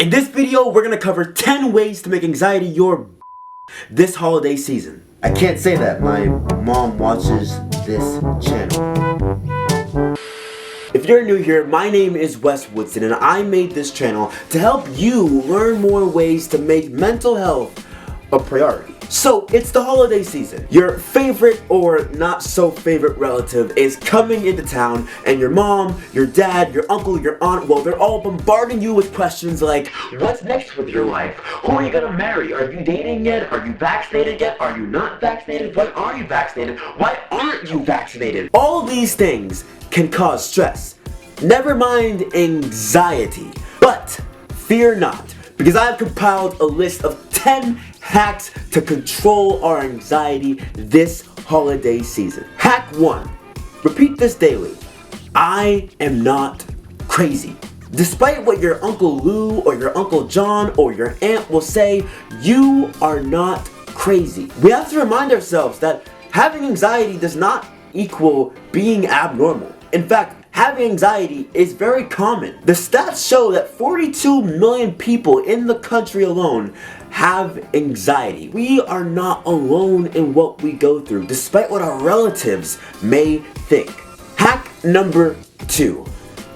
In this video, we're gonna cover 10 ways to make anxiety your this holiday season. I can't say that. My mom watches this channel. If you're new here, my name is Wes Woodson and I made this channel to help you learn more ways to make mental health a priority. So, it's the holiday season. Your favorite or not so favorite relative is coming into town and your mom, your dad, your uncle, your aunt, well, they're all bombarding you with questions like, what's next with your life? Who are you gonna marry? Are you dating yet? Are you vaccinated yet? Are you not vaccinated? Why are you vaccinated? Why aren't you vaccinated? All these things can cause stress. Never mind anxiety. But fear not, because I've compiled a list of 10 hacks to control our anxiety this holiday season. Hack 1. Repeat this daily. I am not crazy. Despite what your Uncle Lou or your Uncle John or your aunt will say, you are not crazy. We have to remind ourselves that having anxiety does not equal being abnormal. In fact, having anxiety is very common. The stats show that 42 million people in the country alone have anxiety. We are not alone in what we go through, despite what our relatives may think. Hack number 2.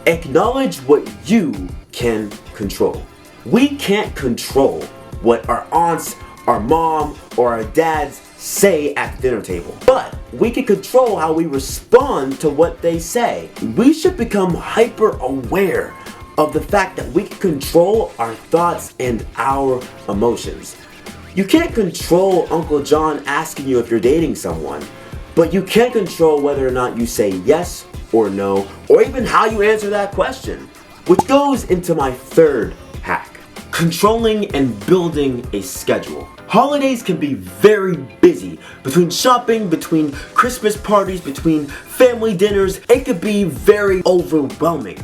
Acknowledge what you can control. We can't control what our aunts, our mom, or our dads say at the dinner table. But we can control how we respond to what they say. We should become hyper aware of the fact that we can control our thoughts and our emotions. You can't control Uncle John asking you if you're dating someone, but you can control whether or not you say yes or no, or even how you answer that question. Which goes into my third hack: controlling and building a schedule. Holidays can be very busy. Between shopping, between Christmas parties, between family dinners, it could be very overwhelming.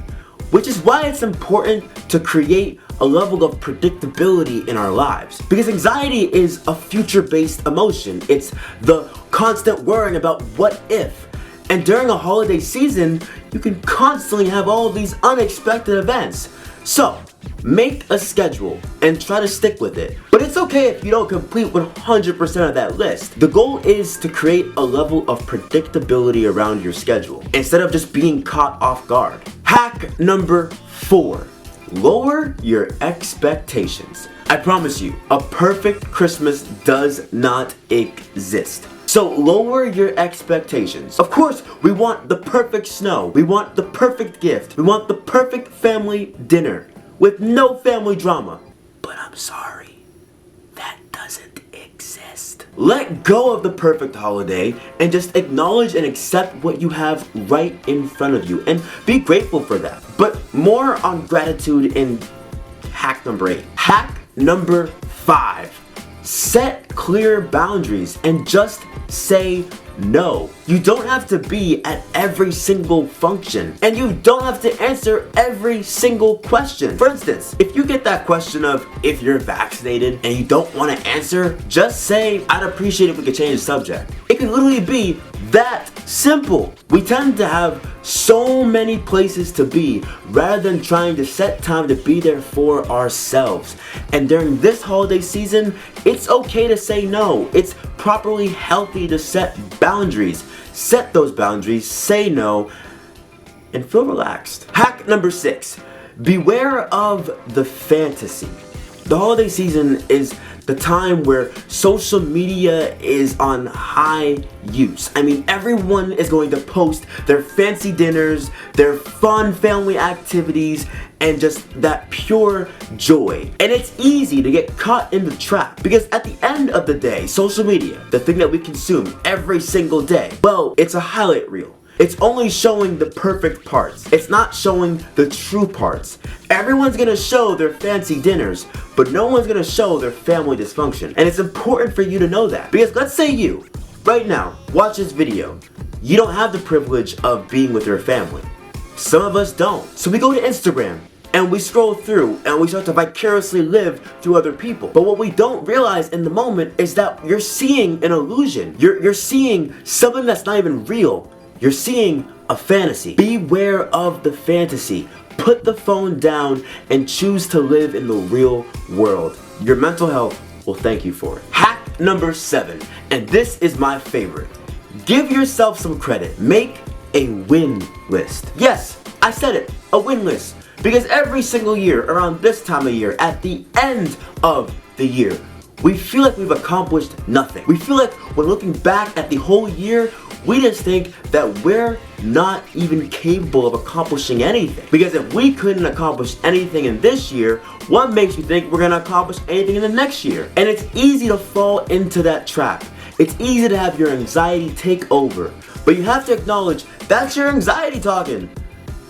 Which is why it's important to create a level of predictability in our lives. Because anxiety is a future-based emotion. It's the constant worrying about what if. And during a holiday season, you can constantly have all of these unexpected events. So, make a schedule and try to stick with it. But it's okay if you don't complete 100% of that list. The goal is to create a level of predictability around your schedule instead of just being caught off guard. Hack number 4. Lower your expectations. I promise you, a perfect Christmas does not exist. So lower your expectations. Of course, we want the perfect snow. We want the perfect gift. We want the perfect family dinner with no family drama. But I'm sorry, that doesn't exist. Let go of the perfect holiday and just acknowledge and accept what you have right in front of you and be grateful for that. But more on gratitude in hack number 8. Hack number 5. Set clear boundaries and just say no. You don't have to be at every single function, and you don't have to answer every single question. For instance, if you get that question of if you're vaccinated and you don't want to answer, just say, I'd appreciate if we could change the subject. It could literally be that simple. We tend to have so many places to be rather than trying to set time to be there for ourselves. And during this holiday season, it's okay to say no. It's properly healthy to set boundaries. Set those boundaries, say no, and feel relaxed. Hack number 6. Beware of the fantasy. The holiday season is the time where social media is on high use. I mean, everyone is going to post their fancy dinners, their fun family activities, and just that pure joy. And it's easy to get caught in the trap because at the end of the day, social media, the thing that we consume every single day, well, it's a highlight reel. It's only showing the perfect parts. It's not showing the true parts. Everyone's gonna show their fancy dinners, but no one's gonna show their family dysfunction. And it's important for you to know that. Because let's say you, right now, watch this video. You don't have the privilege of being with your family. Some of us don't. So we go to Instagram and we scroll through and we start to vicariously live through other people. But what we don't realize in the moment is that you're seeing an illusion. You're seeing something that's not even real. You're seeing a fantasy. Beware of the fantasy. Put the phone down and choose to live in the real world. Your mental health will thank you for it. Hack number 7, and this is my favorite. Give yourself some credit. Make a win list. Yes, I said it, a win list. Because every single year, around this time of year, at the end of the year, we feel like we've accomplished nothing. We feel like when looking back at the whole year, we just think that we're not even capable of accomplishing anything. Because if we couldn't accomplish anything in this year, what makes you think we're gonna accomplish anything in the next year? And it's easy to fall into that trap. It's easy to have your anxiety take over. But you have to acknowledge that's your anxiety talking.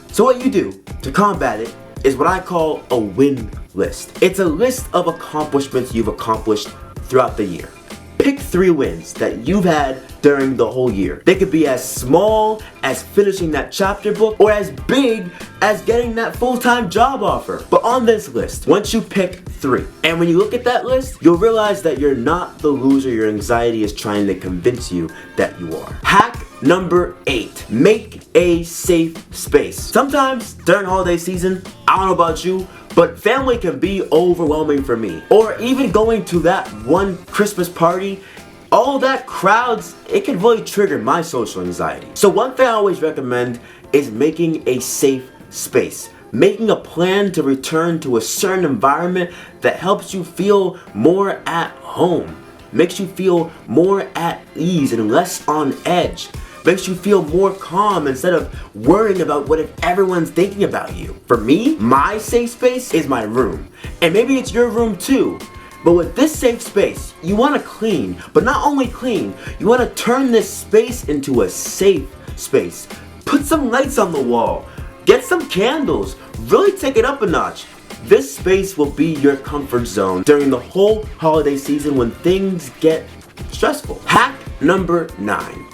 So what you do to combat it is what I call a win list. It's a list of accomplishments you've accomplished throughout the year. Pick 3 wins that you've had during the whole year. They could be as small as finishing that chapter book or as big as getting that full-time job offer. But on this list, once you pick 3, and when you look at that list, you'll realize that you're not the loser your anxiety is trying to convince you that you are. Hack number 8, make a safe space. Sometimes during holiday season, I don't know about you, but family can be overwhelming for me. Or even going to that one Christmas party, all that crowds, it can really trigger my social anxiety. So one thing I always recommend is making a safe space. Making a plan to return to a certain environment that helps you feel more at home. Makes you feel more at ease and less on edge. Makes you feel more calm instead of worrying about what if everyone's thinking about you. For me, my safe space is my room. And maybe it's your room too. But with this safe space, you want to clean, but not only clean, you want to turn this space into a safe space. Put some lights on the wall. Get some candles. Really take it up a notch. This space will be your comfort zone during the whole holiday season when things get stressful. Hack number 9.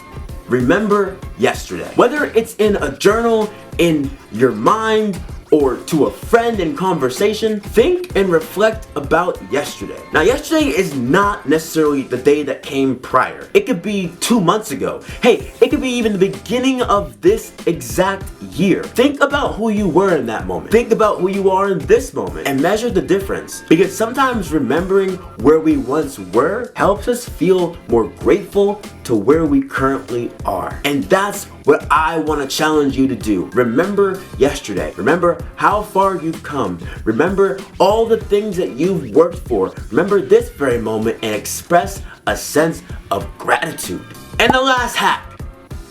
Remember yesterday. Whether it's in a journal, in your mind, or to a friend in conversation, think and reflect about yesterday. Now, yesterday is not necessarily the day that came prior. It could be 2 months ago. Hey, it could be even the beginning of this exact year. Think about who you were in that moment. Think about who you are in this moment and measure the difference. Because sometimes remembering where we once were helps us feel more grateful to where we currently are. And that's what I want to challenge you to do. Remember yesterday. Remember how far you've come. Remember all the things that you've worked for. Remember this very moment and express a sense of gratitude. And the last hack.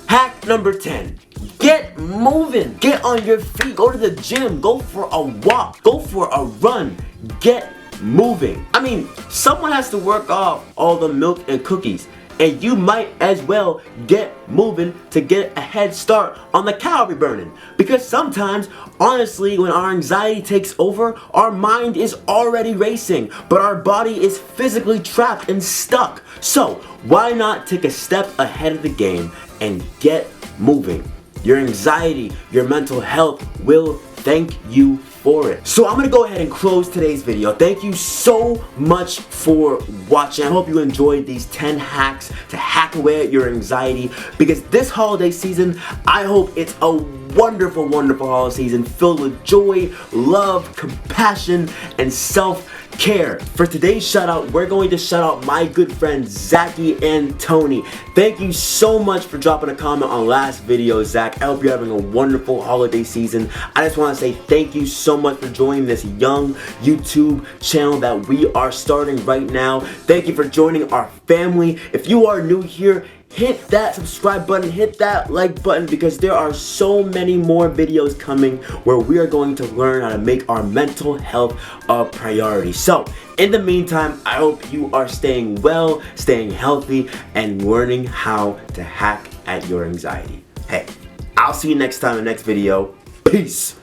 Hack number 10. Get moving. Get on your feet. Go to the gym. Go for a walk. Go for a run. Get moving. I mean, someone has to work off all the milk and cookies. And you might as well get moving to get a head start on the calorie burning. Because sometimes, honestly, when our anxiety takes over, our mind is already racing, but our body is physically trapped and stuck. So, why not take a step ahead of the game and get moving? Your anxiety, your mental health will thank you for it. So I'm gonna go ahead and close today's video. Thank you so much for watching. I hope you enjoyed these 10 hacks to hack away at your anxiety, because this holiday season, I hope it's a wonderful, wonderful holiday season filled with joy, love, compassion, and self-care. For today's shout out, we're going to shout out my good friends Zachy and Tony. Thank you so much for dropping a comment on last video, Zach. I hope you're having a wonderful holiday season. I just want to say thank you so much for joining this young YouTube channel that we are starting right now. Thank you for joining our family. If you are new here, hit that subscribe button, hit that like button, because there are so many more videos coming where we are going to learn how to make our mental health a priority. So, in the meantime, I hope you are staying well, staying healthy, and learning how to hack at your anxiety. Hey, I'll see you next time in the next video. Peace!